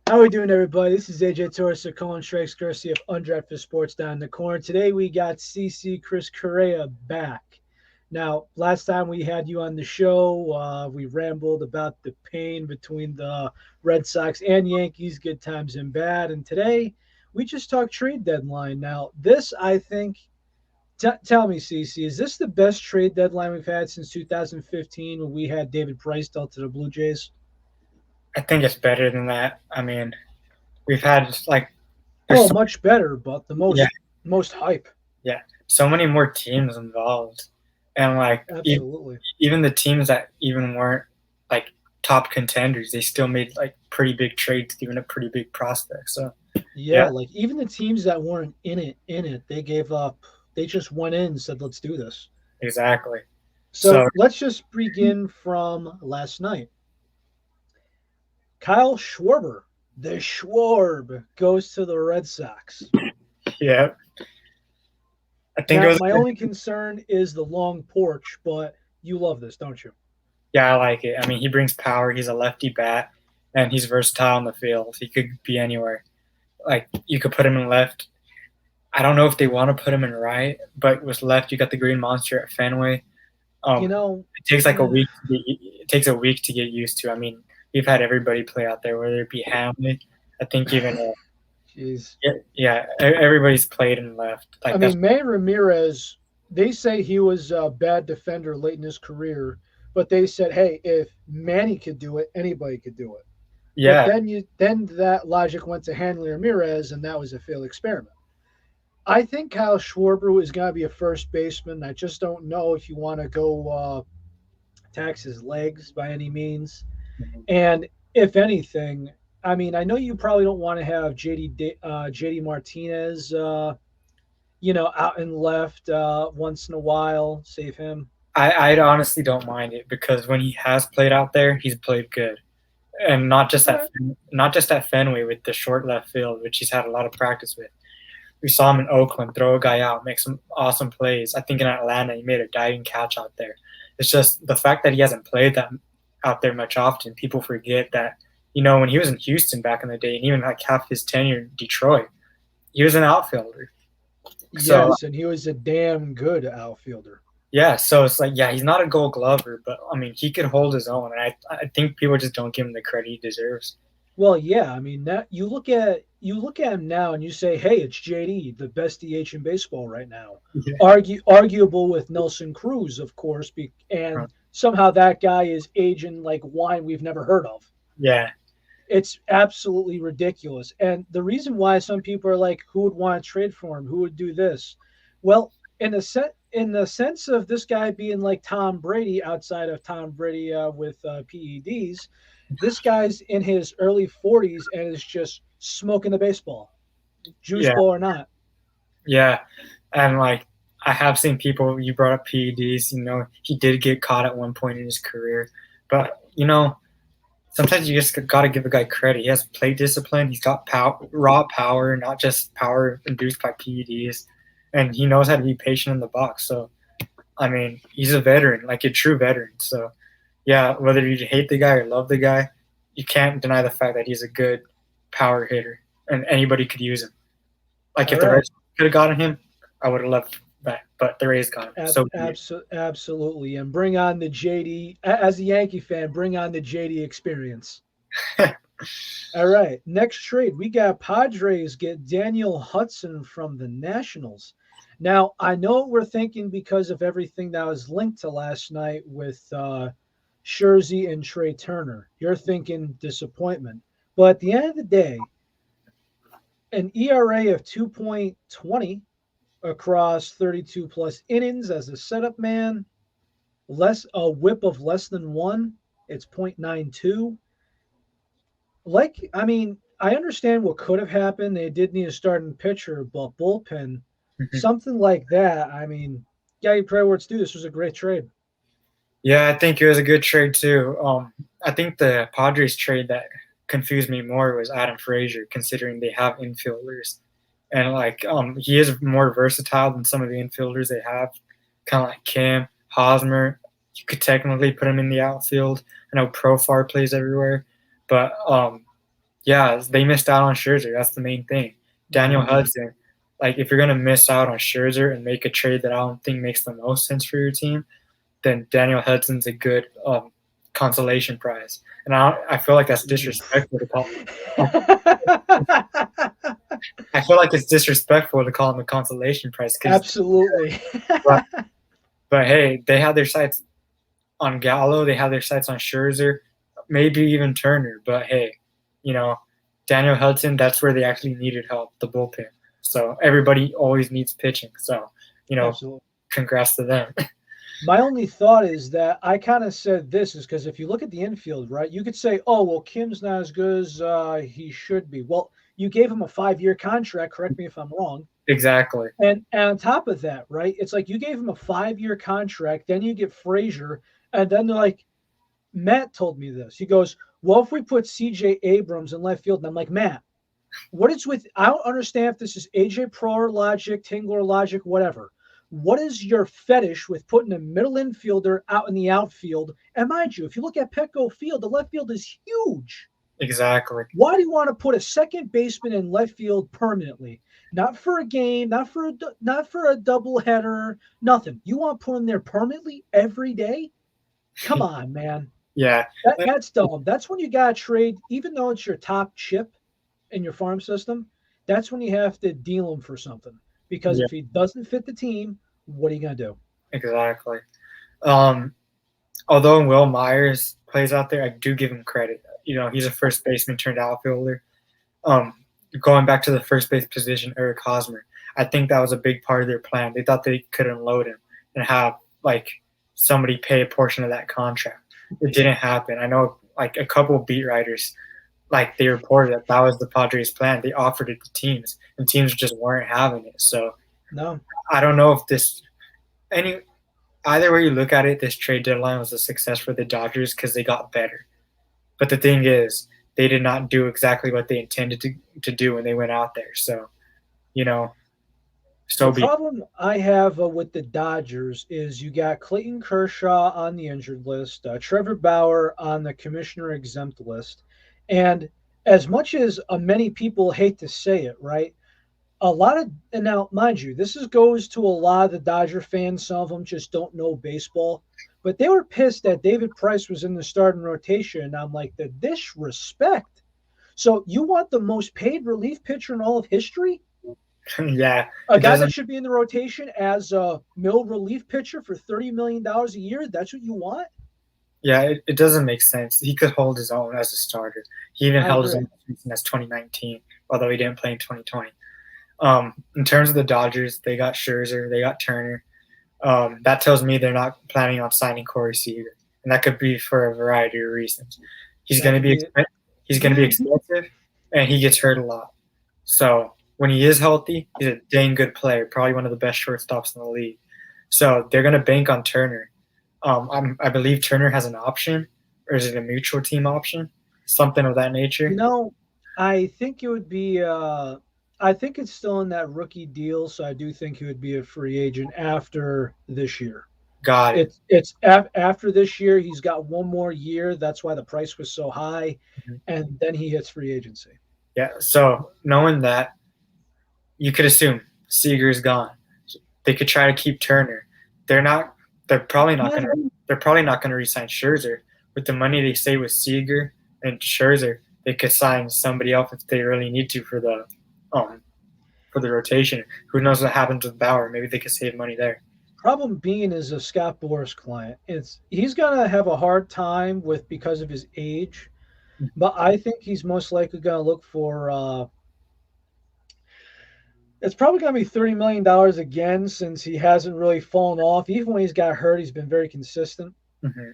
How we doing, everybody? This is AJ Torres of Colin Strikes, courtesy of Undrafted Sports down in the corner. Today we got CC Chris Correa back. Now, last time we had you on the show, we rambled about the pain between the Red Sox and Yankees, good times and bad. And today we just talked trade deadline. Now, this I think. Tell me, CC, is this the best trade deadline we've had since 2015 when we had David Price dealt to the Blue Jays? I think it's better than that. I mean, we've had there's Oh, so much better, but the yeah, most hype. yeah, so many more teams involved, and Absolutely. even the teams that even weren't like top contenders, they still made like pretty big trades, given a pretty big prospect. So Yeah, yeah, like even the teams that weren't in it, they gave up. They just went in and said, "Let's do this." exactly. So So let's just begin from last night. Kyle Schwarber, the Schwarb, goes to the Red Sox. yeah, I think it Now, was. my only concern is the long porch, but you love this, don't you? Yeah, I like it. I mean, he brings power. He's a lefty bat, and he's versatile in the field. He could be anywhere. Like you could put him in left. I don't know if they want to put him in right, but with left, you got the Green Monster at Fenway. You Um, know, it takes like a eh, week. It takes a week to get used to. I mean, we've had everybody play out there, whether it be Hamley. I think even jeez. yeah, everybody's played and left. I Like that's mean, May Ramirez, they say he was a bad defender late in his career, but they said, hey, if Manny could do it, anybody could do it. But yeah, then that logic went to Hanley Ramirez, and that was a failed experiment. I think Kyle Schwarber is going to be a first baseman. I just don't know if you want to go tax his legs by any means. And if anything, I mean, I know you probably don't want to have JD Martinez, out and left once in a while, save him. I honestly don't mind it because when he has played out there, he's played good, and Okay. not just at Fenway with the short left field, which he's had a lot of practice with. We saw him in Oakland throw a guy out, make some awesome plays. I think in Atlanta he made a diving catch out there. It's just the fact that he hasn't played that out there much often. People forget that when he was in Houston back in the day, and even like half his tenure in Detroit, he was an outfielder. So Yes, and he was a damn good outfielder. yeah, so it's like yeah, he's not a Gold Glover, but I mean he could hold his own, and I think people just don't give him the credit he deserves. Well, yeah, I mean that you look at him now and you say, "Hey, it's JD, the best DH in baseball right now." Yeah. Arguable with Nelson Cruz, of course, and somehow that guy is aging like wine we've never heard of. Yeah, It's absolutely ridiculous. And the reason why some people are like, "Who would want to trade for him? Who would do this?" Well, in the sense of this guy being like Tom Brady, outside of Tom Brady with PEDs, this guy's in his early 40s and is just smoking the baseball, juice yeah, ball or not. yeah, and like I have seen people. You brought up PEDs. He did get caught at one point in his career, but sometimes you just got to give a guy credit. He has plate discipline. He's got raw power, not just power induced by PEDs, and he knows how to be patient in the box. So I mean, he's a veteran, like a true veteran. So yeah, whether you hate the guy or love the guy, you can't deny the fact that he's a good power hitter, and anybody could use him. Like All if the right. Reds could have gotten him, I would have loved that, but the Rays got him. So be it. Absolutely. And bring on the JD, as a Yankee fan, bring on the JD experience. All right. Next trade, we got Padres get Daniel Hudson from the Nationals. Now, I know what we're thinking because of everything that was linked to last night with Scherzer and Trey Turner. You're thinking disappointment. But at the end of the day, an ERA of 2.20 across 32 plus innings as a setup man, less a whip of less than one, it's 0.92. Like, I mean, I understand what could have happened. They did need a starting pitcher, but bullpen, something like that. I mean, yeah, you probably words do. This was a great trade. Yeah, I think it was a good trade too. I think the Padres trade that confused me more was Adam Frazier, considering they have infielders, and he is more versatile than some of the infielders they have, kind of like Kim Hosmer. You could technically put him in the outfield. I know Profar plays everywhere, but Yeah, they missed out on Scherzer. That's the main thing. Daniel Hudson, like if you're gonna miss out on Scherzer and make a trade that I don't think makes the most sense for your team, then Daniel Hudson's a good consolation prize. And I feel like that's disrespectful to call. I feel like it's disrespectful to call him a consolation prize. Absolutely. But hey, they had their sights on Gallo. They had their sights on Scherzer, maybe even Turner. But hey, Daniel Hudson, that's where they actually needed help, the bullpen. So everybody always needs pitching. So, Absolutely. Congrats to them. My only thought is that I kind of said this is because if you look at the infield, right, you could say, oh, well, Kim's not as good as he should be. Well, you gave him a 5-year contract. Correct me if I'm wrong. Exactly. And on top of that, right, it's like you gave him a 5-year contract. Then you get Frazier. And then they're like, Matt told me this. He goes, well, if we put C.J. Abrams in left field, and I'm like, Matt, what is with – I don't understand if this is A.J. Preller logic, Tingler logic, whatever. What is your fetish with putting a middle infielder out in the outfield? And mind you, if you look at Petco Field, the left field is huge. Exactly. Why do you want to put a second baseman in left field permanently? Not for a game, not for a double header, nothing. You want to put him there permanently every day? Come on, man. Yeah. That's dumb. That's when you got to trade, even though it's your top chip in your farm system, that's when you have to deal him for something. Because if he doesn't fit the team, what are you going to do? Exactly. Although Will Myers plays out there, I do give him credit. He's a first baseman turned outfielder. Going back to the first base position, Eric Hosmer, I think that was a big part of their plan. They thought they could unload him and have somebody pay a portion of that contract. It didn't happen. I know a couple of beat writers, they reported that was the Padres' plan. They offered it to teams, and teams just weren't having it. So no, I don't know if either way you look at it, this trade deadline was a success for the Dodgers because they got better. But the thing is, they did not do exactly what they intended to do when they went out there. So, the problem I have with the Dodgers is you got Clayton Kershaw on the injured list, Trevor Bauer on the commissioner exempt list. And as much as many people hate to say it, right? And now, mind you, goes to a lot of the Dodger fans. Some of them just don't know baseball, but they were pissed that David Price was in the starting rotation. And I'm like, the disrespect. So you want the most paid relief pitcher in all of history? Yeah. A guy that should be in the rotation as a middle relief pitcher for $30 million a year. That's what you want? Yeah, it doesn't make sense. He could hold his own as a starter. He even held his own as 2019, although he didn't play in 2020. In terms of the Dodgers, they got Scherzer, they got Turner. That tells me they're not planning on signing Corey Seager, and that could be for a variety of reasons. He's going to be expensive, and he gets hurt a lot. So when he is healthy, he's a dang good player, probably one of the best shortstops in the league. So they're going to bank on Turner. I believe Turner has an option, or is it a mutual team option? Something of that nature. I think it would be. I think it's still in that rookie deal, so I do think he would be a free agent after this year. Got it. It's after this year. He's got one more year. That's why the price was so high, and then he hits free agency. Yeah. So knowing that, you could assume Seager's gone. They could try to keep Turner. They're probably not going to. They're probably not going to re-sign Scherzer. With the money they save with Seager and Scherzer, they could sign somebody else if they really need to for the rotation. Who knows what happens with Bauer? Maybe they could save money there. Problem being is a Scott Boras client. He's gonna have a hard time because of his age, but I think he's most likely gonna look for. It's probably gonna be $30 million again since he hasn't really fallen off. Even when he's got hurt, he's been very consistent. Mm-hmm.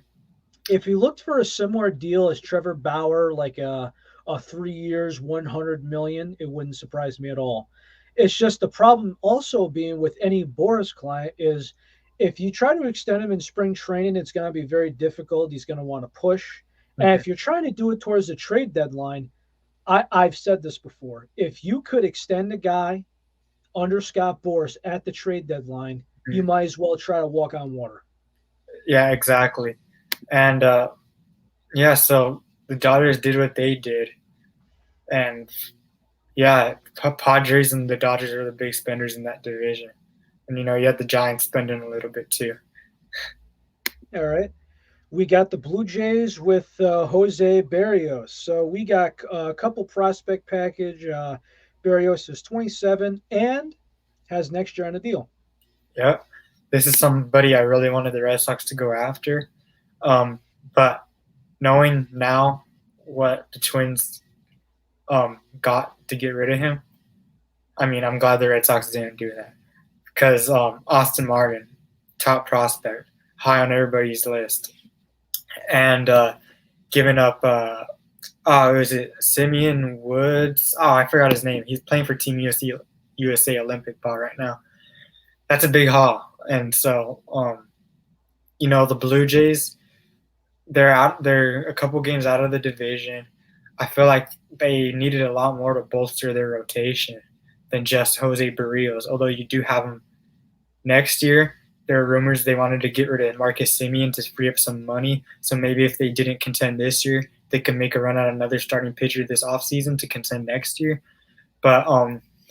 If he looked for a similar deal as Trevor Bauer, like a 3 years, $100 million, it wouldn't surprise me at all. It's just the problem also being with any Boras client is if you try to extend him in spring training, it's going to be very difficult. He's going to want to push. Mm-hmm. And if you're trying to do it towards the trade deadline, I've said this before. If you could extend a guy under Scott Boras at the trade deadline, you might as well try to walk on water. Yeah, exactly. And, so the Dodgers did what they did. And yeah, Padres and the Dodgers are the big spenders in that division. And you have the Giants spending a little bit too. All right. We got the Blue Jays with Jose Barrios. So we got a couple prospect package. Barrios is 27 and has next year on a deal. Yep. This is somebody I really wanted the Red Sox to go after. But knowing now what the Twins got to get rid of him, I mean, I'm glad the Red Sox didn't do that. Because Austin Martin, top prospect, high on everybody's list. And giving up, was it Simeon Woods? Oh, I forgot his name. He's playing for Team USA Olympic ball right now. That's a big haul. And so, the Blue Jays, they're out. They're a couple games out of the division. I feel like they needed a lot more to bolster their rotation than just Jose Barrios. Although you do have him next year, there are rumors they wanted to get rid of Marcus Semien to free up some money. So maybe if they didn't contend this year, they could make a run at another starting pitcher this offseason to contend next year. But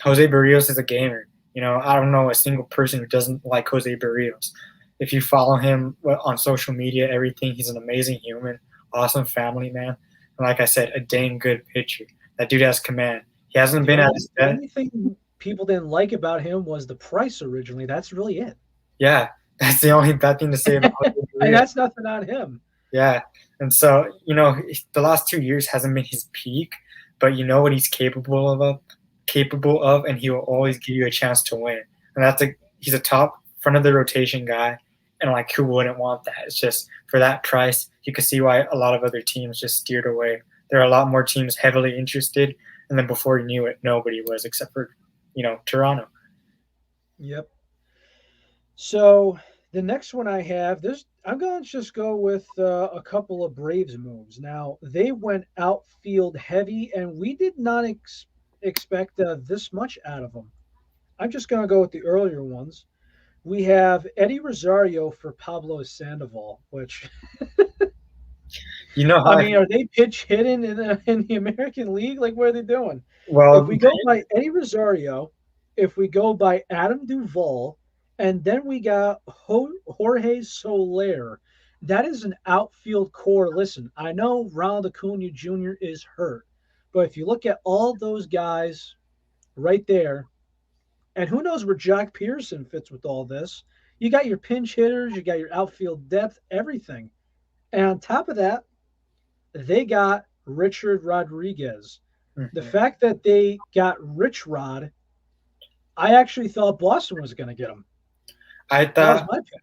Jose Barrios is a gamer. I don't know a single person who doesn't like Jose Barrios. If you follow him on social media, everything, he's an amazing human, awesome family man. And like I said, a dang good pitcher. That dude has command. He hasn't been at his The best. only thing people didn't like about him was the price originally. That's really it. Yeah, that's the only bad thing to say about Jose And Barrios. that's nothing on him. Yeah, and so the last 2 years hasn't been his peak, but you know what he's capable of, and he will always give you a chance to win. And he's a top front of the rotation guy, and like who wouldn't want that? It's just for that price, you can see why a lot of other teams just steered away. There are a lot more teams heavily interested, and then before you knew it, nobody was except for Toronto. Yep. So the next one I have, I'm going to just go with a couple of Braves moves. Now they went outfield heavy, and we did not expect this much out of them. I'm just going to go with the earlier ones. We have Eddie Rosario for Pablo Sandoval, which You know how I mean, are they pitch hitting in the American League? Like, what are they doing? If well we go by Eddie Rosario, if we go by Adam Duvall, and then we got Jorge Soler, that is an outfield core. Listen, I know Ronald Acuna Jr. is hurt, but if you look at all those guys right there, and who knows where Jack Pearson fits with all this, you got your pinch hitters, you got your outfield depth, everything. And on top of that, they got Richard Rodriguez. The Mhm. fact that they got Rich Rod, I actually thought Boston was going to get him. I That was thought my pick.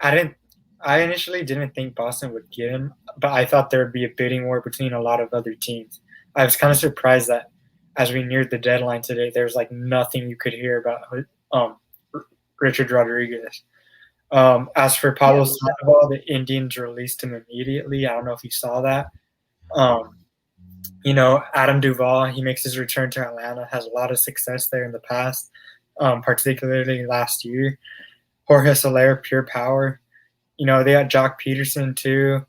I didn't. I initially didn't think Boston would get him, but I thought there would be a bidding war between a lot of other teams. I was kind of surprised that as we neared the deadline today, there was like nothing you could hear about um, Richard Rodriguez. As for Yeah, Pablo Sandoval, the Indians released him immediately. I don't know if you saw that. Um, Adam Duvall, he makes his return to Atlanta, has a lot of success there in the past, particularly last year. Jorge Soler, pure power. They got Jock Peterson too.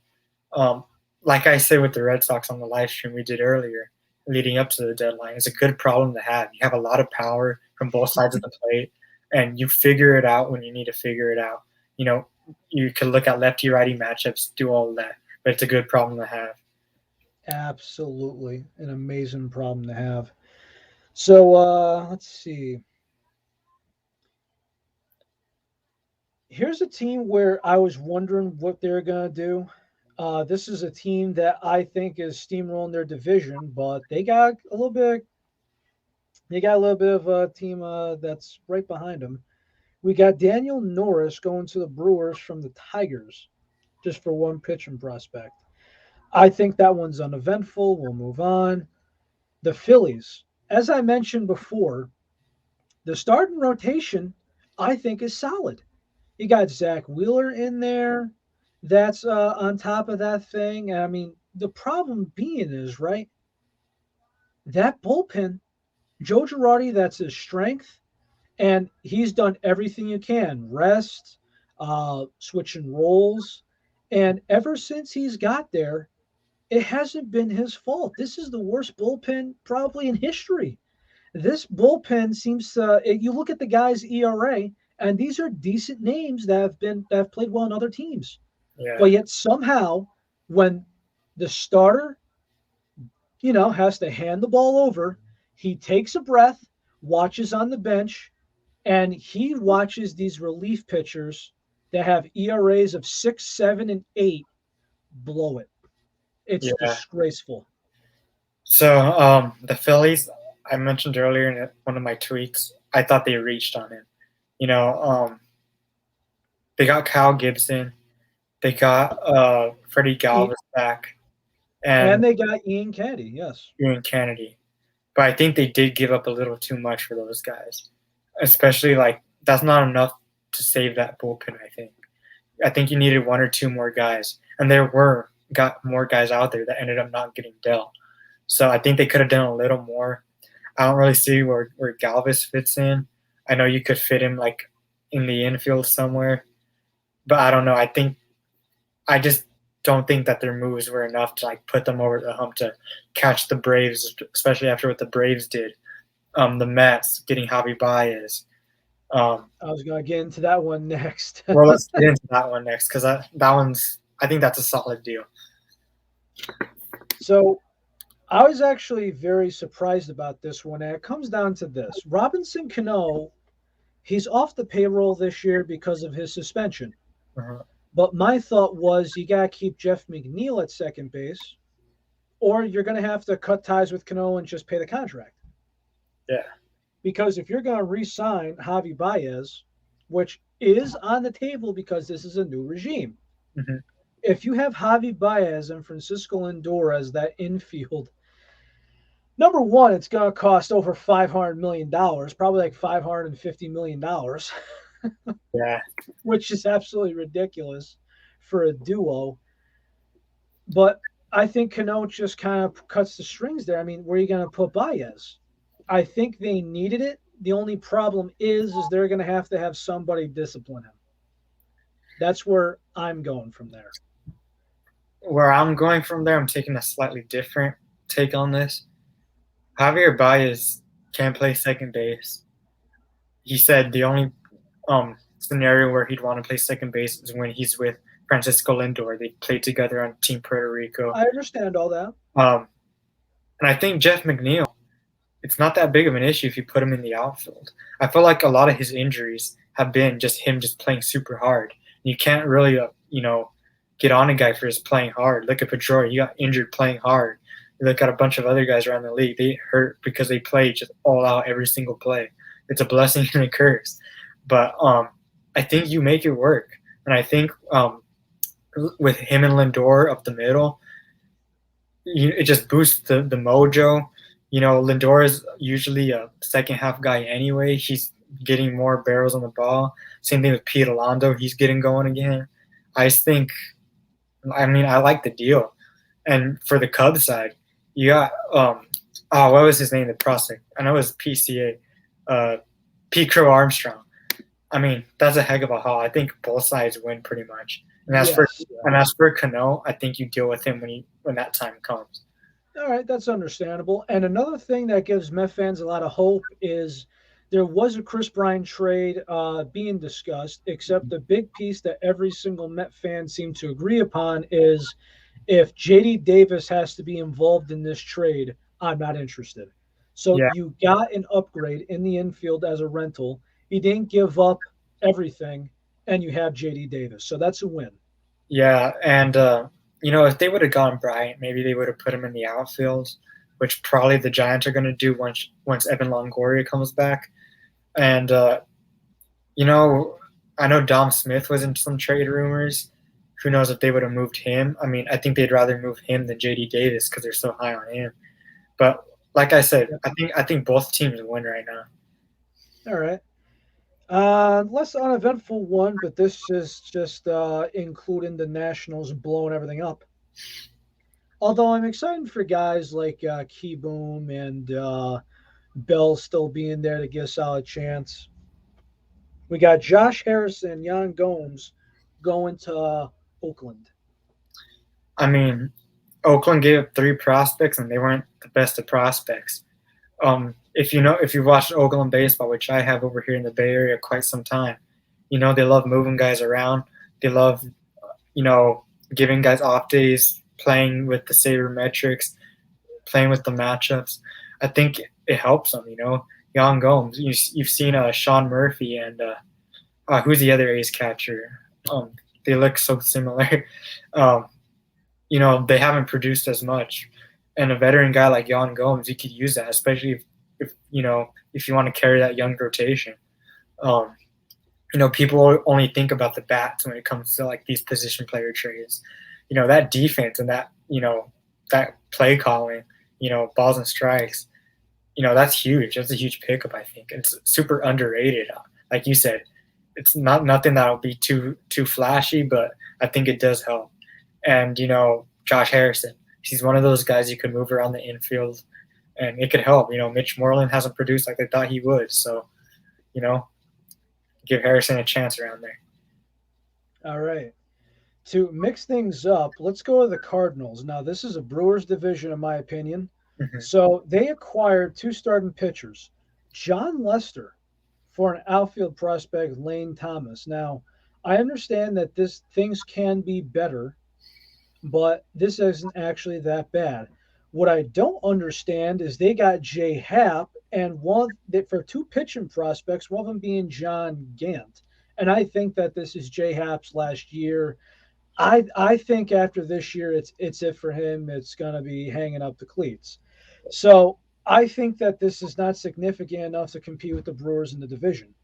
Um, like I said with the Red Sox on the live stream we did earlier, leading up to the deadline, it's a good problem to have. You have a lot of power from both sides of the plate, and you figure it out when you need to figure it out. You can look at lefty righty matchups, do all of that, but it's a good problem to have. absolutely an amazing problem to have. So let's see. Here's a team where I was wondering what they're going to do. This is a team that I think is steamrolling their division, but they got a little bit. They got a little bit of a team that's right behind them. We got Daniel Norris going to the Brewers from the Tigers, just for one pitching prospect. I think that one's uneventful. We'll move on. The Phillies, as I mentioned before, the starting rotation I think is solid. You got Zach Wheeler in there. That's on top of that thing. I mean, the problem being is right that bullpen. Joe Girardi, that's his strength, and he's done everything you can rest, switching roles, and ever since he's got there, It hasn't been his fault. This is the worst bullpen probably in history. This bullpen seems to. You look at the guy's ERA, and these are decent names that have played well on other teams. Yeah, But yet somehow, when the starter, has to hand the ball over, he takes a breath, watches on the bench, and he watches these relief pitchers that have ERAs of 6, 7, and 8 blow it. It's yeah. disgraceful. So the Phillies, I mentioned earlier in one of my tweets, I thought they reached on him. You know, they got Kyle Gibson, they got Freddie Galvis back, And and they got Ian Kennedy, yes. Ewan Kennedy. But I think they did give up a little too much for those guys, especially like that's not enough to save that bullpen. I think you needed one or two more guys, and there got more guys out there that ended up not getting dealt. So I think they could have done a little more. I don't really see where Galvis fits in. I know you could fit him like in the infield somewhere, but I don't know. I just don't think that their moves were enough to like put them over the hump to catch the Braves, especially after what the Braves did. The Mets getting Javi Baez. I was going to get into that one next. Well, let's get into that one next because that one's. I think that's a solid deal. So I was actually very surprised about this one. And it comes down to this Robinson Cano, he's off the payroll this year because of his suspension. Uh-huh. But my thought was you got to keep Jeff McNeil at second base, or you're going to have to cut ties with Cano and just pay the contract. Yeah. Because if you're going to re sign Javi Baez, which is on the table because this is a new regime, Mm-hmm. if you have Javi Baez and Francisco Lindor as that infield, number one, it's going to cost over $500 million, probably like $550 million, Yeah. which is absolutely ridiculous for a duo. But I think Cano just kind of cuts the strings there. I mean, where are you going to put Baez? I think they needed it. The only problem is they're going to have somebody discipline him. That's where I'm going from there. Where I'm going from there, I'm taking a slightly different take on this. Javier Baez can't play second base. He said the only scenario where he'd want to play second base is when he's with Francisco Lindor. They played together on Team Puerto Rico. I understand all that. And I think Jeff McNeil, it's not that big of an issue if you put him in the outfield. I feel like a lot of his injuries have been just him just playing super hard. You can't really, get on a guy for his playing hard. Look at Pedroia. He got injured playing hard. You look at a bunch of other guys around the league. They hurt because they play just all out every single play. It's a blessing and a curse. But I think you make it work. And I think with him and Lindor up the middle, it just boosts the mojo. Lindor is usually a second half guy anyway. He's getting more barrels on the ball. Same thing with Pete Alonso. He's getting going again. I like the deal. And for the Cubs side, you got what was his name? The prospect. I know it was PCA. Pete Crow Armstrong. I mean, that's a heck of a haul. I think both sides win pretty much. And as for Cano, I think you deal with him when that time comes. All right, that's understandable. And another thing that gives Met fans a lot of hope is there was a Chris Bryant trade being discussed, except the big piece that every single Met fan seemed to agree upon is if JD Davis has to be involved in this trade, I'm not interested. So you got an upgrade in the infield as a rental. He didn't give up everything, and you have JD Davis. So that's a win. Yeah, and if they would have gotten Bryant, maybe they would have put him in the outfield, which probably the Giants are going to do once Evan Longoria comes back. And I know Dom Smith was in some trade rumors. Who knows if they would have moved him? I mean, I think they'd rather move him than JD Davis because they're so high on him. But like I said, I think both teams win right now. All right. Less uneventful one, but this is just including the Nationals blowing everything up. Although I'm excited for guys like Keyboom and Bell still being there to get a solid chance. We got Josh Harrison and Yan Gomes going to Oakland. I mean, Oakland gave up 3 prospects, and they weren't the best of prospects. If you've watched Oakland baseball, which I have over here in the Bay Area quite some time, they love moving guys around. They love, giving guys off days, playing with the sabermetrics, playing with the matchups. I think it helps them. Yan Gomes. You've seen Sean Murphy and who's the other ace catcher? They look so similar. They haven't produced as much. And a veteran guy like Yan Gomes, you could use that, especially if you want to carry that young rotation. People only think about the bats when it comes to like these position player trades. That defense and that play calling, balls and strikes, that's huge. That's a huge pickup, I think. It's super underrated. Like you said, it's not nothing that'll be too flashy, but I think it does help. And Josh Harrison, he's one of those guys you could move around the infield, and it could help. Mitch Moreland hasn't produced like they thought he would, so give Harrison a chance around there. All right. To mix things up, let's go to the Cardinals. Now, this is a Brewers division, in my opinion. Mm-hmm. So they acquired 2 starting pitchers, John Lester for an outfield prospect, Lane Thomas. Now, I understand that things can be better, but this isn't actually that bad. What I don't understand is they got Jay Happ and for 2 pitching prospects, one of them being John Gant. And I think that this is Jay Happ's last year. I think after this year, it's it for him. It's gonna be hanging up the cleats. So I think that this is not significant enough to compete with the Brewers in the division.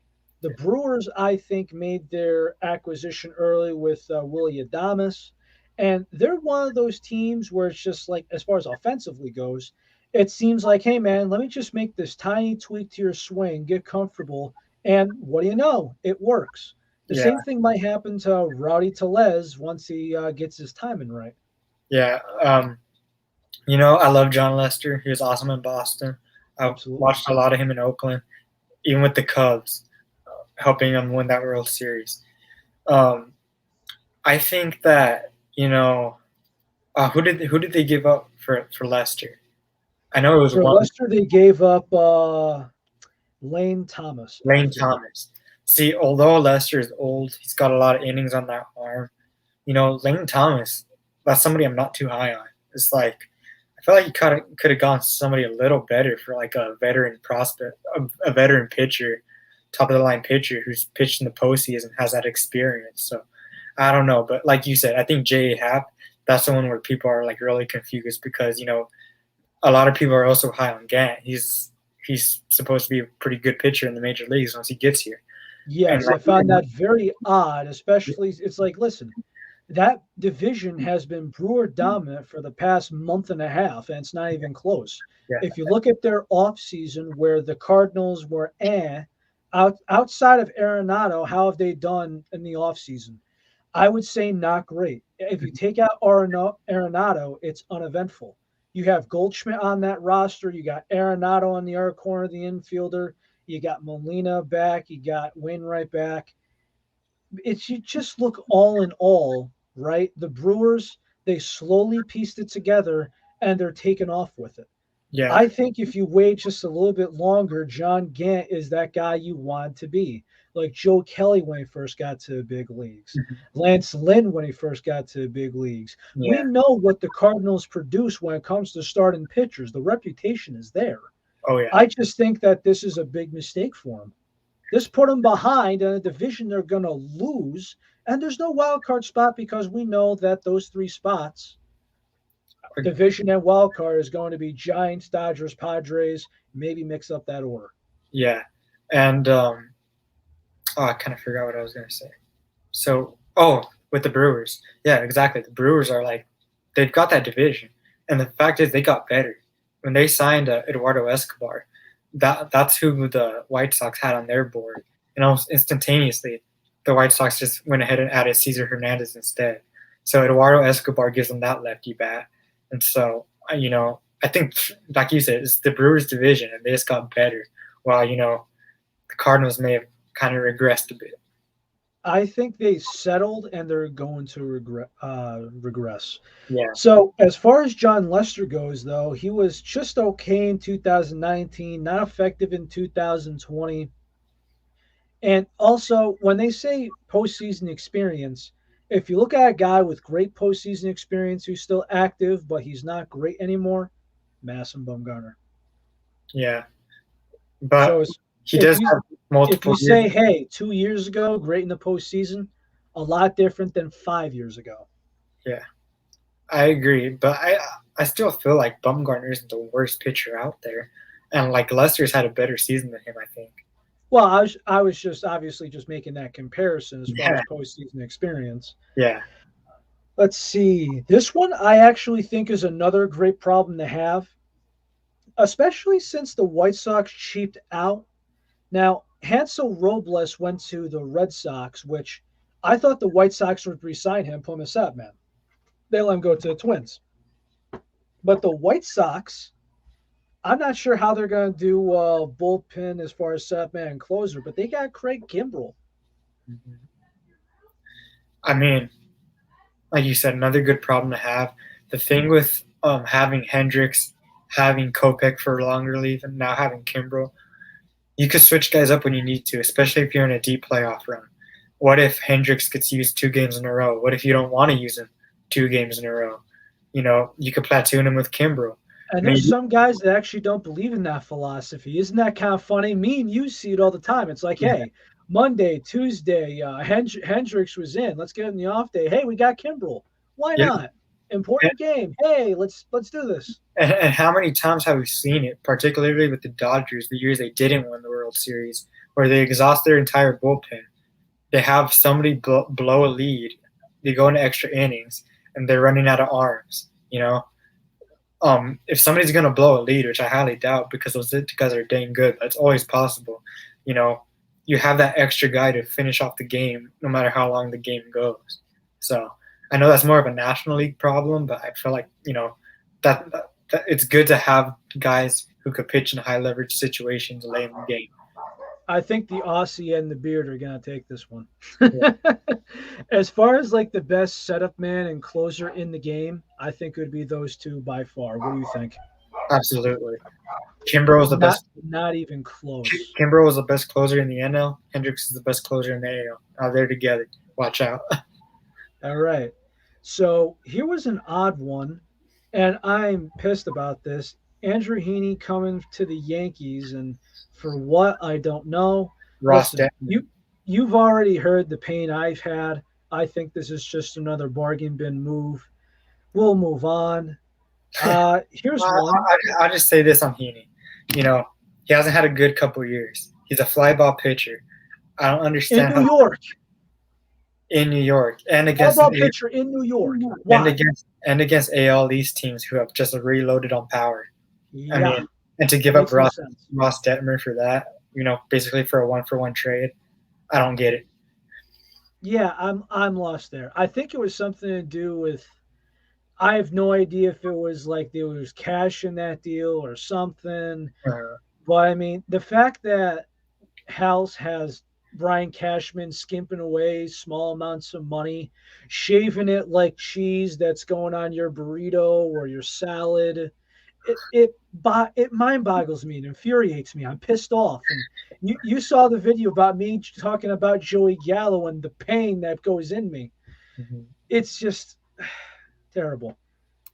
The Brewers, I think, made their acquisition early with Willy Adames, and they're one of those teams where it's just like, as far as offensively goes, it seems like, hey man, let me just make this tiny tweak to your swing, get comfortable, and what do you know? It works. The same thing might happen to Rowdy Tellez once he gets his timing right. Yeah. I love John Lester. He was awesome in Boston. I watched a lot of him in Oakland, even with the Cubs, helping them win that World Series. I think that, who did they give up for Lester? I know it was for Lester. They gave up Lane Thomas. Lane Thomas. See, although Lester is old, he's got a lot of innings on that arm. Lane Thomas, that's somebody I'm not too high on. It's like, I feel like he could have gone somebody a little better for like a veteran prospect, a veteran pitcher, top of the line pitcher who's pitched in the postseason, has that experience. So I don't know, but like you said, I think Jay Happ, that's the one where people are like really confused because a lot of people are also high on Gant. He's supposed to be a pretty good pitcher in the major leagues once he gets here. Yes, I found that very odd, especially it's like, listen, that division has been Brewer dominant for the past month and a half, and it's not even close. Yeah. If you look at their offseason where the Cardinals were outside of Arenado, how have they done in the offseason? I would say not great. If you take out Arenado, it's uneventful. You have Goldschmidt on that roster. You got Arenado on the other corner of the infielder. You got Molina back. You got Wainwright back. You just look all in all, right? The Brewers, they slowly pieced it together, and they're taking off with it. Yeah. I think if you wait just a little bit longer, John Gant is that guy you want to be. Like Joe Kelly when he first got to the big leagues. Mm-hmm. Lance Lynn when he first got to the big leagues. Yeah. We know what the Cardinals produce when it comes to starting pitchers. The reputation is there. Oh, yeah. I just think that this is a big mistake for them. This put them behind in a division they're going to lose, and there's no wild card spot because we know that those 3 spots, division and wild card, is going to be Giants, Dodgers, Padres. Maybe mix up that order. Yeah, and I kind of forgot what I was going to say. So, with the Brewers, yeah, exactly. The Brewers are like, they've got that division, and the fact is they got better when they signed Eduardo Escobar. That's who the White Sox had on their board. And almost instantaneously, the White Sox just went ahead and added Cesar Hernandez instead. So Eduardo Escobar gives them that lefty bat. And so, I think, like you said, it's the Brewers division, and they just got better. While, the Cardinals may have kind of regressed a bit. I think they settled and they're going to regress. Yeah, So, as far as John Lester goes, though, he was just okay in 2019, not effective in 2020. And also, when they say postseason experience, if you look at a guy with great postseason experience who's still active, but he's not great anymore, Madison Bumgarner. yeah. So But it's, he if does you have if multiple you years. say, hey, 2 years ago, great in the postseason, a lot different than 5 years ago. Yeah, I agree. But I still feel like Bumgarner isn't the worst pitcher out there, and like Lester's had a better season than him. I think. Well, I was just obviously just making that comparison as far Yeah, as postseason experience. yeah. Let's see. This one I actually think is another great problem to have, especially since the White Sox cheaped out. Now, Hansel Robles went to the Red Sox, which I thought the White Sox would re-sign him, put him as man. They let him go to the Twins. But the White Sox, I'm not sure how they're going to do bullpen as far as set man and closer, but they got Craig Kimbrell. Mhm. I mean, like you said, another good problem to have. The thing with having Hendricks, having Kopech for a longer leave, and now having Kimbrel, you could switch guys up when you need to, especially if you're in a deep playoff run. What if Hendricks gets used 2 games in a row? What if you don't want to use him 2 games in a row? You could platoon him with Kimbrel. And there's Maybe, some guys that actually don't believe in that philosophy. Isn't that kind of funny? Me and you see it all the time. It's like, yeah, hey, Monday, Tuesday, Hendricks was in. Let's get him the off day. Hey, we got Kimbrel. Why yeah. not? Important game. Hey, let's do this. And how many times have we seen it, particularly with the Dodgers, the years they didn't win the World Series, where they exhaust their entire bullpen? They have somebody blow a lead, they go into extra innings, and they're running out of arms. If somebody's gonna blow a lead, which I highly doubt, because those guys are dang good, that's always possible. You know, you have that extra guy to finish off the game, no matter how long the game goes. So I know that's more of a National League problem, but I feel like that it's good to have guys who could pitch in high leverage situations late in the game. I think the Aussie and the Beard are gonna take this one. Yeah, As far as like the best setup man and closer in the game, I think it would be those two by far. What do you think? absolutely. Kimbrel was the Not best. not even close. Kimbrel was the best closer in the NL. Hendricks is the best closer in the AL. Now they're together. Watch out. All right. So here was an odd one, and I'm pissed about this. Andrew Heaney coming to the Yankees, and for what I don't know. Ross Listen, Detman. you've already heard the pain I've had. I think this is just another bargain bin move. We'll move on. Here's one I'll just say this on Heaney. He hasn't had a good couple years. He's a fly ball pitcher. I don't in understand New how York. in New York and Fly against ball pitcher in New York. Why? and against AL East teams who have just reloaded on power. I Yeah, mean, and to give up makes no sense. Ross Detmer for that, basically for a 1-for-1 trade, I don't get it. Yeah, I'm lost there. I think it was something to do with I have no idea if it was like there was cash in that deal or something. Uh, But I mean, the fact that House has Brian Cashman skimping away small amounts of money, shaving it like cheese that's going on your burrito or your salad, it mind boggles me and infuriates me. I'm pissed off. And you saw the video about me talking about Joey Gallo and the pain that goes in me. mhm. It's just terrible.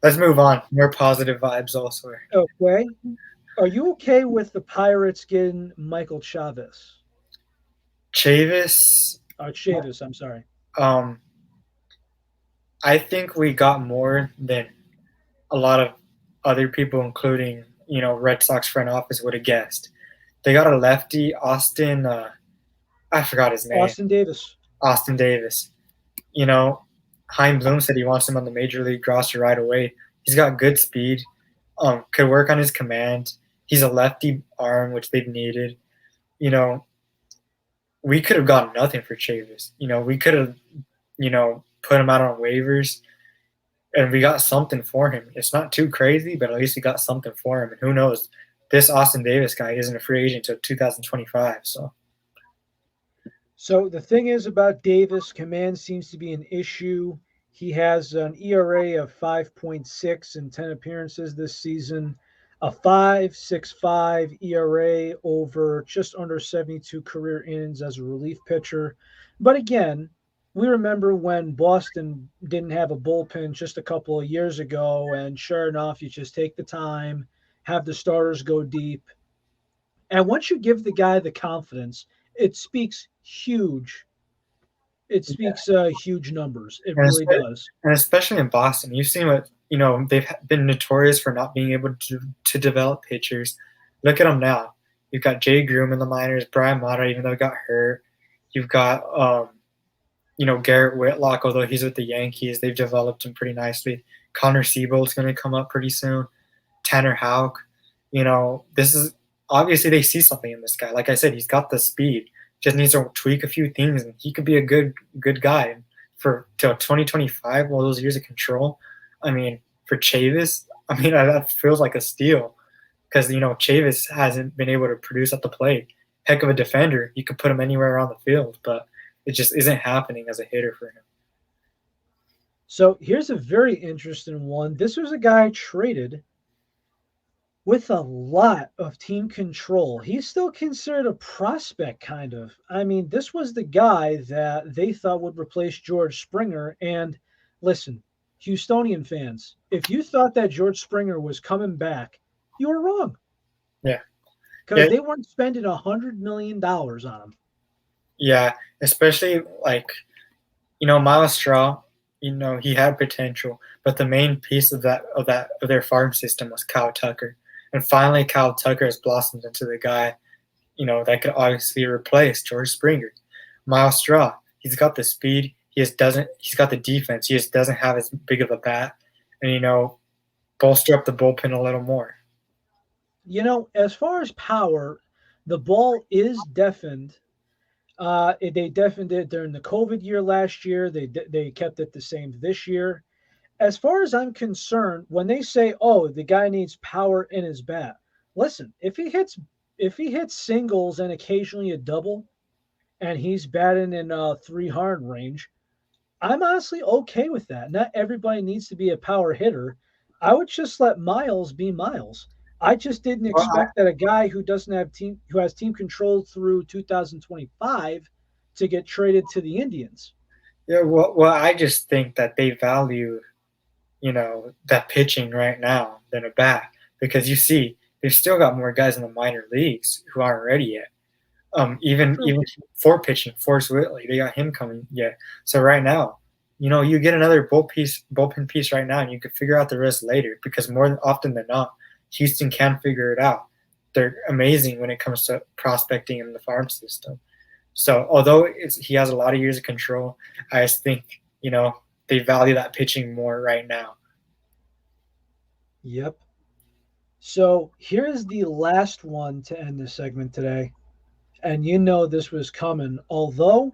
Let's move on. More positive vibes elsewhere. Okay. Are you okay with the Pirates getting Michael Chavez? Chavis, Chavis, I'm sorry. um, I think we got more than a lot of other people, including Red Sox front office, would have guessed. They got a lefty, Austin. I forgot his name. Austin Davis. Austin Davis. You know, Chaim Bloom said he wants him on the major league roster right away. He's got good speed. Could work on his command. He's a lefty arm, which they've needed. You know, we could have gotten nothing for Chavis. We could have, put him out on waivers, and we got something for him. It's not too crazy, but at least we got something for him. And who knows? This Austin Davis guy isn't a free agent until 2025. So So the thing is about Davis, command seems to be an issue. He has an ERA of 5.6 in 10 appearances this season, a 5.65 ERA over just under 72 career innings as a relief pitcher. But again, we remember when Boston didn't have a bullpen just a couple of years ago, and sure enough, you just take the time, have the starters go deep, and once you give the guy the confidence, it speaks huge. It Yeah. speaks huge numbers. It And, really does. and especially in Boston, you've seen what, they've been notorious for not being able to develop pitchers. Look at them now. You've got Jay Groom in the minors, Brian Mata, even though he got hurt. You've got, Garrett Whitlock, although he's with the Yankees, they've developed him pretty nicely. Connor Siebold's going to come up pretty soon. Tanner Houck. This is obviously they see something in this guy. Like I said, he's got the speed. Just needs to tweak a few things, and he could be a good guy for till 2025. All those years of control. I mean, for Chavis, that feels like a steal because Chavis hasn't been able to produce at the plate. Heck of a defender. You could put him anywhere around the field, but it just isn't happening as a hitter for him. So here's a very interesting one. This was a guy traded with a lot of team control. He's still considered a prospect, kind of. I mean, this was the guy that they thought would replace George Springer. And listen, Houstonian fans, if you thought that George Springer was coming back, you were wrong. Yeah. Because they weren't spending $100 million on him. Yeah, especially Miles Straw. He had potential, but the main piece of their farm system was Kyle Tucker, and finally Kyle Tucker has blossomed into the guy, that could obviously replace George Springer. Miles Straw, he's got the speed. He's got the defense. He just doesn't have as big of a bat, and bolster up the bullpen a little more. As far as power, the ball is deafened. They deafened it during the COVID year last year. They kept it the same this year. As far as I'm concerned, when they say, "Oh, the guy needs power in his bat," listen, if he hits singles and occasionally a double, and he's batting in 300 range, I'm honestly okay with that. Not everybody needs to be a power hitter. I would just let Miles be Miles. I just didn't expect that a guy who has team control through 2025 to get traded to the Indians. Yeah, well, I just think that they value, that pitching right now than a bat because you see they've still got more guys in the minor leagues who aren't ready yet. Even for pitching, Forrest Whitley, they got him coming. Yeah. So right now, you get another bullpen piece right now, and you can figure out the rest later because more often than not, Houston can figure it out. They're amazing when it comes to prospecting in the farm system. So although he has a lot of years of control, I just think they value that pitching more right now. Yep. So here's the last one to end this segment today. And this was coming. Although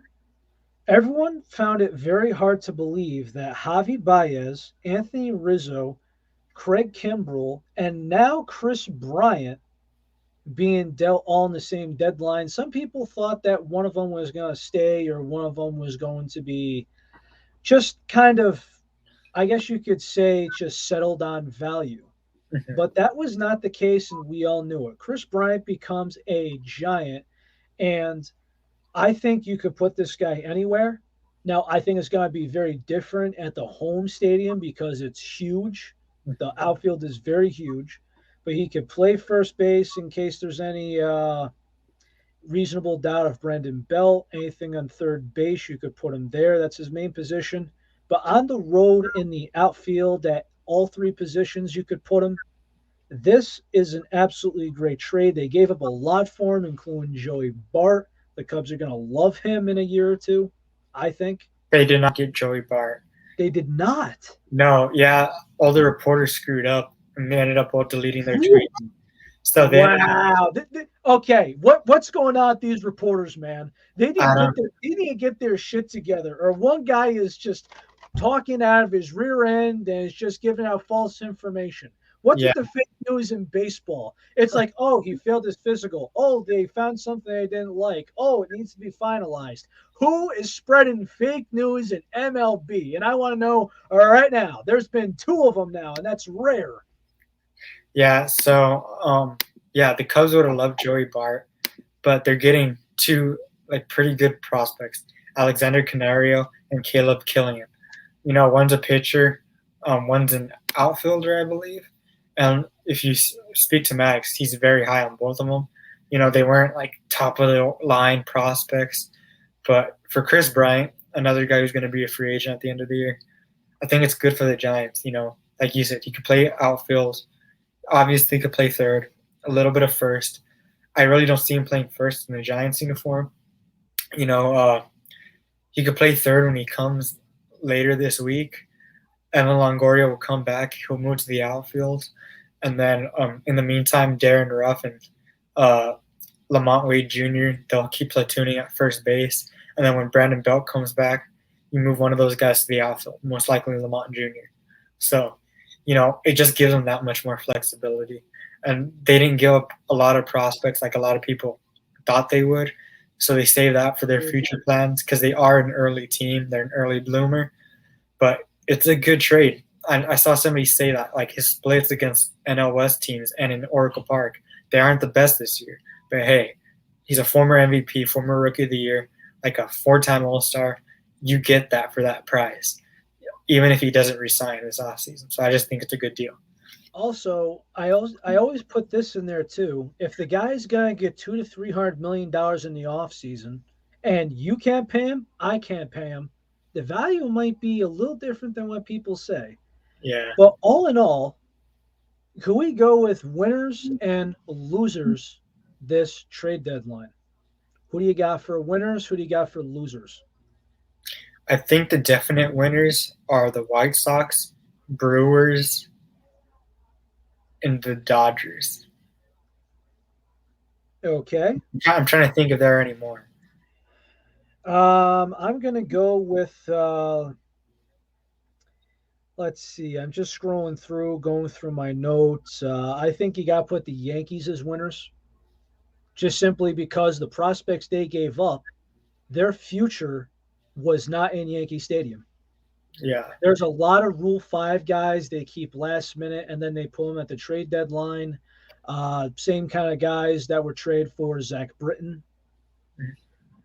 everyone found it very hard to believe that Javi Baez, Anthony Rizzo, Craig Kimbrell, and now Chris Bryant being dealt all in the same deadline. Some people thought that one of them was going to stay or one of them was going to be just kind of, I guess you could say, just settled on value. Mm-hmm. But that was not the case, and we all knew it. Chris Bryant becomes a giant, and I think you could put this guy anywhere. Now, I think it's going to be very different at the home stadium because it's huge. The outfield is very huge, but he could play first base in case there's any reasonable doubt of Brandon Belt. Anything on third base, you could put him there. That's his main position. But on the road in the outfield at all three positions, you could put him. This is an absolutely great trade. They gave up a lot for him, including Joey Bart. The Cubs are going to love him in a year or two, I think. They did not get Joey Bart. They did not. No, yeah, all the reporters screwed up and they ended up all deleting their tweets. So wow. Okay, what's going on with these reporters, man? They didn't get their shit together. Or one guy is just talking out of his rear end and is just giving out false information. What's with the fake news in baseball? It's like, oh, he failed his physical. Oh, they found something they didn't like. Oh, it needs to be finalized. Who is spreading fake news in MLB? And I want to know right now. There's been 2 of them now, and that's rare. Yeah, so yeah, the Cubs would have loved Joey Bart, but they're getting 2 like pretty good prospects, Alexander Canario and Caleb Killian. One's a pitcher, one's an outfielder, I believe. And if you speak to Max, he's very high on both of them. They weren't like top of the line prospects, but for Chris Bryant, another guy who's going to be a free agent at the end of the year, I think it's good for the Giants. Like you said, he could play outfield, obviously could play third, a little bit of first. I really don't see him playing first in the Giants uniform. He could play third when he comes later this week. Evan Longoria will come back. He'll move to the outfield. And then in the meantime, Darren Ruff and Lamont Wade Jr., they'll keep platooning at first base. And then when Brandon Belt comes back, you move one of those guys to the outfield, most likely Lamont Jr. So, it just gives them that much more flexibility. And they didn't give up a lot of prospects like a lot of people thought they would. So they save that for their future plans because they are an early team. They're an early bloomer. But it's a good trade. I saw somebody say that, like his splits against NL West teams and in Oracle Park, they aren't the best this year. But hey, he's a former MVP, former Rookie of the Year, like a 4-time All-Star. You get that for that price, even if he doesn't resign this offseason. So I just think it's a good deal. Also, I always put this in there too. If the guy's gonna get $200 to $300 million in the offseason, and you can't pay him, I can't pay him, the value might be a little different than what people say. Yeah. But all in all, could we go with winners and losers this trade deadline? Who do you got for winners? Who do you got for losers? I think the definite winners are the White Sox, Brewers, and the Dodgers. Okay. I'm trying to think if there are any more. I'm gonna go with let's see. I'm just scrolling through, going through my notes. I think you got to put the Yankees as winners, just simply because the prospects they gave up, their future was not in Yankee Stadium. Yeah. There's a lot of Rule 5 guys they keep last minute and then they pull them at the trade deadline. Same kind of guys that were traded for Zach Britton.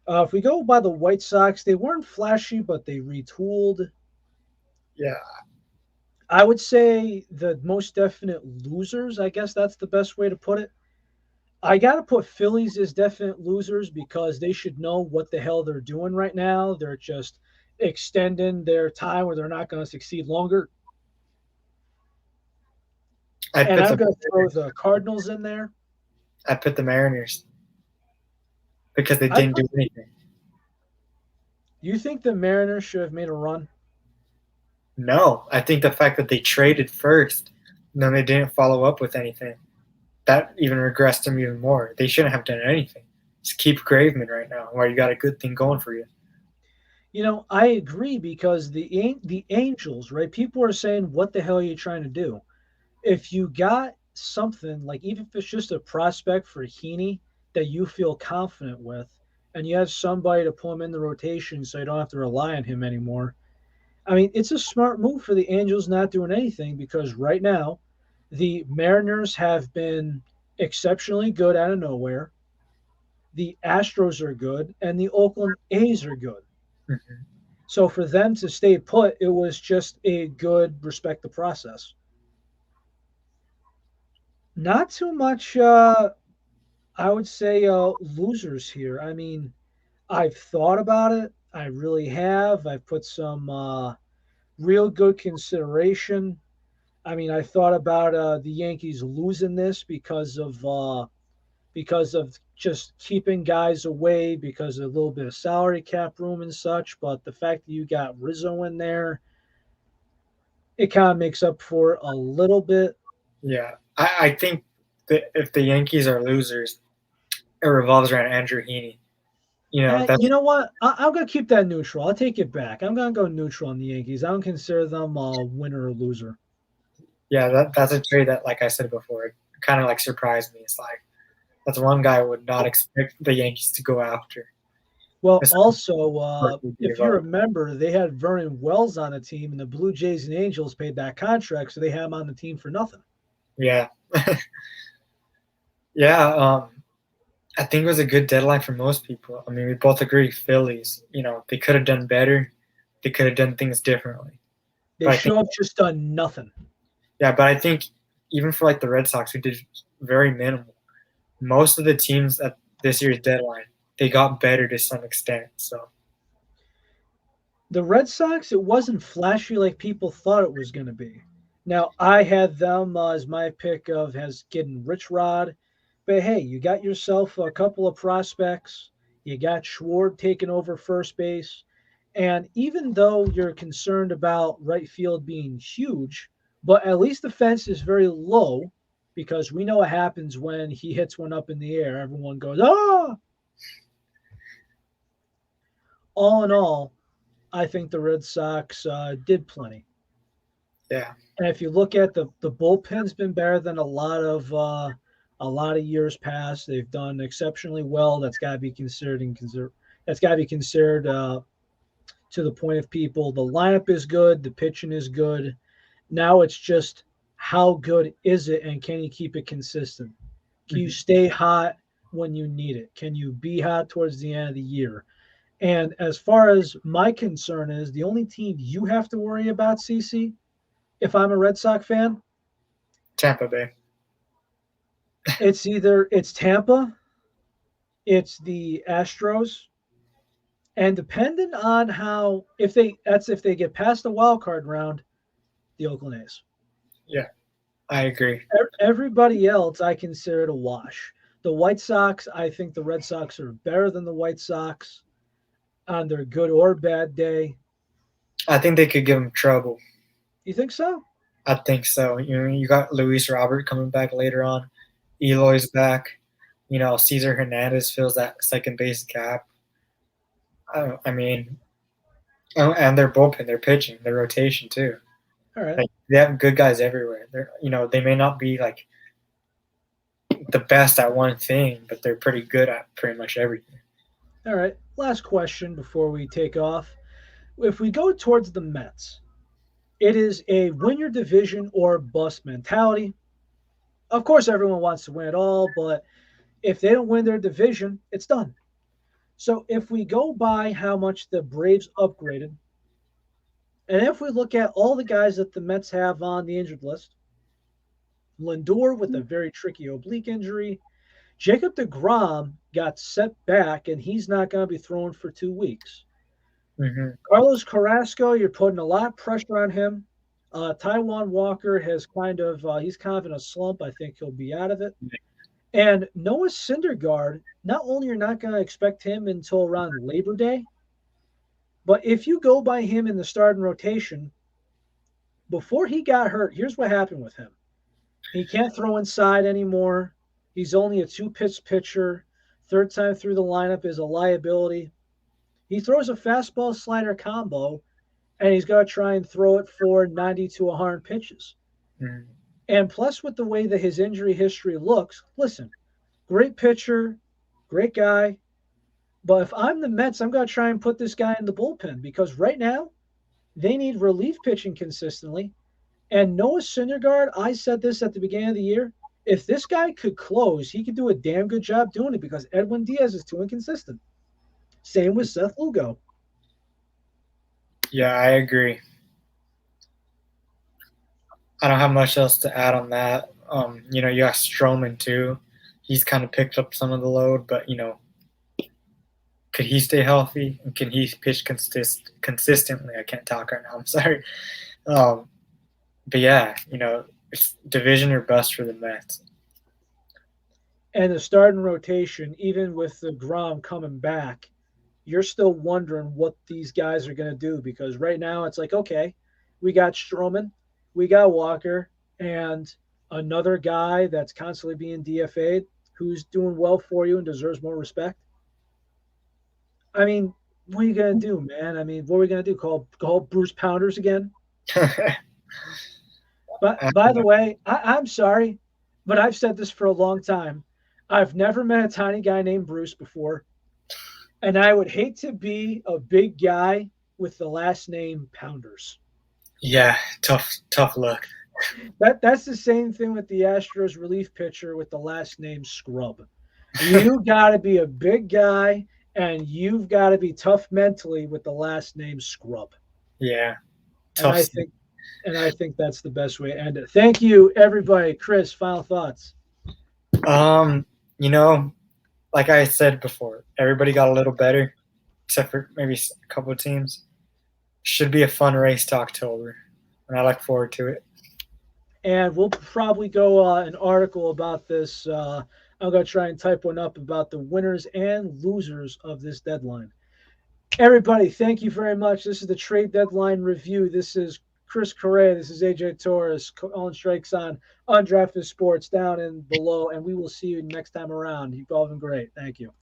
If we go by the White Sox, they weren't flashy, but they retooled. Yeah. I would say the most definite losers, I guess that's the best way to put it. I got to put Phillies as definite losers because they should know what the hell they're doing right now. They're just extending their time where they're not going to succeed longer. And I'm going to throw the Cardinals in there. I put the Mariners because they didn't do anything. You think the Mariners should have made a run? No, I think the fact that they traded first and then they didn't follow up with anything, that even regressed them even more. They shouldn't have done anything. Just keep Graveman right now, where you got a good thing going for you. I agree because the Angels, right? People are saying, "What the hell are you trying to do?" If you got something like, even if it's just a prospect for Heaney that you feel confident with, and you have somebody to pull him in the rotation, so you don't have to rely on him anymore. I mean, it's a smart move for the Angels not doing anything because right now, the Mariners have been exceptionally good out of nowhere. The Astros are good, and the Oakland A's are good. Mm-hmm. So for them to stay put, it was just a good respect the process. Not too much, I would say, losers here. I mean, I've thought about it. I really have. I've put some real good consideration. I mean, I thought about the Yankees losing this because of just keeping guys away because of a little bit of salary cap room and such. But the fact that you got Rizzo in there, it kind of makes up for a little bit. Yeah, I think that if the Yankees are losers, it revolves around Andrew Heaney. You know what? I'm going to keep that neutral. I'll take it back. I'm going to go neutral on the Yankees. I don't consider them a winner or loser. Yeah, that's a trade that, like I said before, it kind of like surprised me. It's like that's one guy I would not expect the Yankees to go after. Well, It's also, what we if gave you up. remember, they had Vernon Wells on the team, and the Blue Jays and Angels paid that contract, so they had him on the team for nothing. Yeah. Yeah. I think it was a good deadline for most people. I mean, we both agree Phillies, they could have done better. They could have done things differently. They But I think, should have just done nothing. yeah, but I think even for like the Red Sox, who did very minimal, most of the teams at this year's deadline, they got better to some extent. So, The Red Sox, it wasn't flashy like people thought it was going to be. Now, I had them as my pick of as getting Rich Rod, but hey, you got yourself a couple of prospects. You got Schwartz taking over first base. And even though you're concerned about right field being huge, but at least the fence is very low because we know what happens when he hits one up in the air. Everyone goes, ah! All in all, I think the Red Sox did plenty. yeah, And if you look at the bullpen's been better than a lot of years past. They've done exceptionally well. That's got to be considered that's got to be considered to the point of people. The lineup is good. The pitching is good. Now it's just how good is it, and can you keep it consistent? Can you mhm. stay hot when you need it? Can you be hot towards the end of the year? And as far as my concern is, the only team you have to worry about, CC, if I'm a Red Sox fan, Tampa Bay. it's Tampa, it's the Astros, and depending on how if they get past the wild card round, the Oakland A's. Yeah, I agree. Everybody else I consider it a wash. The White Sox, I think the Red Sox are better than the White Sox on their good or bad day. I think they could give him trouble. You think so? I think so. You got Luis Robert coming back later on. Eloy's back. Cesar Hernandez fills that second base gap. I mean, and their bullpen, their pitching, their rotation too. All right. Like they have good guys everywhere. They may not be like the best at one thing, but they're pretty good at pretty much everything. All right. Last question before we take off. If we go towards the Mets, it is a win your division or bust mentality. Of course, everyone wants to win it all, but if they don't win their division, it's done. So if we go by how much the Braves upgraded, and if we look at all the guys that the Mets have on the injured list, Lindor with a very tricky oblique injury, Jacob DeGrom got set back and he's not going to be throwing for 2 weeks. Mm-hmm. Carlos Carrasco, you're putting a lot of pressure on him. Taiwan Walker he's kind of in a slump. I think he'll be out of it. And Noah Syndergaard, not only you're not going to expect him until around Labor Day, but if you go by him in the starting rotation, before he got hurt, here's what happened with him. He can't throw inside anymore. He's only a two-pitch pitcher. Third time through the lineup is a liability. He throws a fastball slider combo, and he's got to try and throw it for 90 to 100 pitches. Mm-hmm. And plus, with the way that his injury history looks, listen, great pitcher, great guy. But if I'm the Mets, I'm going to try and put this guy in the bullpen because right now they need relief pitching consistently. And Noah Syndergaard, I said this at the beginning of the year. If this guy could close, he could do a damn good job doing it because Edwin Diaz is too inconsistent. Same with Seth Lugo. Yeah, I agree. I don't have much else to add on that. You got Stroman too. He's kind of picked up some of the load, but could he stay healthy and can he pitch consistently? I can't talk right now. I'm sorry. But yeah, it's division or bust for the Mets. And the starting rotation, even with the Grom coming back, you're still wondering what these guys are going to do because right now it's like, okay, we got Stroman, we got Walker, and another guy that's constantly being DFA'd who's doing well for you and deserves more respect. I mean, what are you going to do, man? I mean, what are we going to do? Call Bruce Pounders again? But by the way, I'm sorry, but I've said this for a long time. I've never met a tiny guy named Bruce before. And I would hate to be a big guy with the last name Pounders. Yeah, tough luck. That's the same thing with the Astros relief pitcher with the last name Scrub. You got to be a big guy and you've got to be tough mentally with the last name Scrub. Yeah, And tough. I think that's the best way to end it. Thank you, everybody. Chris, final thoughts. Um, you know, like I said before, everybody got a little better, except for maybe a couple of teams. Should be a fun race to October, and I look forward to it. And we'll probably go an article about this. I'm going to try and type one up about the winners and losers of this deadline. Everybody, thank you very much. This is the trade deadline review. This is Chris Correa. This is AJ Torres. Colin Strikes on Undrafted Sports down and below. And we will see you next time around. You've all been great. Thank you.